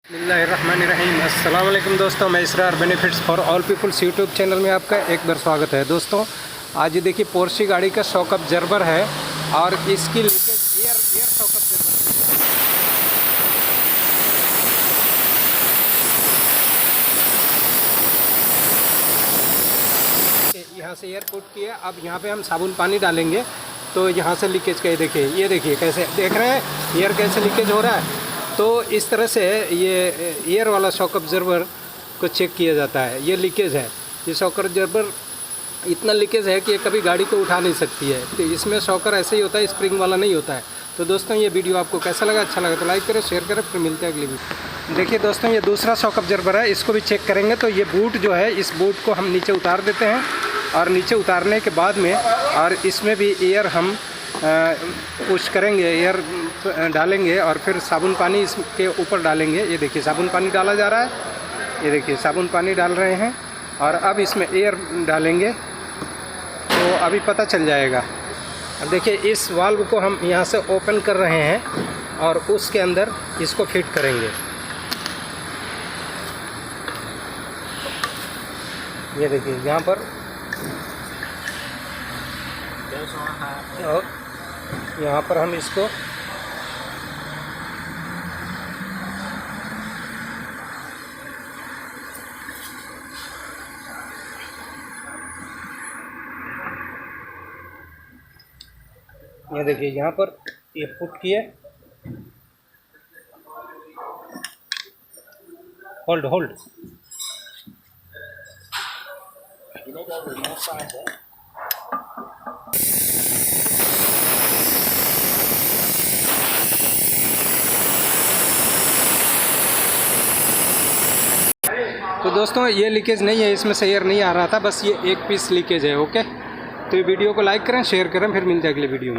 बिस्मिल्लाहिर्रहमानिर्रहीम। अस्सलाम वालेकुम दोस्तों, मैं Israr benefits for all peoples YouTube channel में आपका एक बार स्वागत है। दोस्तों आज ये देखिए पोर्शी गाड़ी का शॉक ऑब्जर्वर है और इसकी लीकेज एयर शॉक ऑब्जर्वर यहाँ से एयर पुट किया। अब यहाँ पे हम साबुन पानी डालेंगे तो यहाँ से लीकेज का ये देखिए कैसे देख रहे हैं एयर कैसे लीकेज हो रहा है। तो इस तरह से ये एयर वाला शॉक ऑब्जर्वर को चेक किया जाता है। ये लीकेज है, ये शॉक ऑब्जर्वर इतना लीकेज है कि ये कभी गाड़ी को उठा नहीं सकती है। तो इसमें शॉकर ऐसे ही होता है, स्प्रिंग वाला नहीं होता है। तो दोस्तों ये वीडियो आपको कैसा लगा, अच्छा लगा तो लाइक करें, शेयर करें, फिर मिलते हैं अगली वीडियो। देखिए दोस्तों ये दूसरा शॉक ऑब्जर्वर है, इसको भी चेक करेंगे। तो ये बूट जो है, इस बूट को हम नीचे उतार देते हैं और नीचे उतारने के बाद में और इसमें भी एयर हम पुश करेंगे, एयर डालेंगे और फिर साबुन पानी इसके ऊपर डालेंगे। ये देखिए साबुन पानी डाला जा रहा है, ये देखिए साबुन पानी डाल रहे हैं और अब इसमें एयर डालेंगे तो अभी पता चल जाएगा। अब देखिए इस वाल्व को हम यहाँ से ओपन कर रहे हैं और उसके अंदर इसको फिट करेंगे। ये देखिए यहाँ पर और यहाँ पर हम इसको ये देखिए यहाँ पर ये पुट किए, होल्ड तो दोस्तों ये लीकेज नहीं है, इसमें से एयर नहीं आ रहा था, बस ये एक पीस लीकेज है। ओके, तो ये वीडियो को लाइक करें, शेयर करें, फिर मिलते हैं अगले वीडियो में।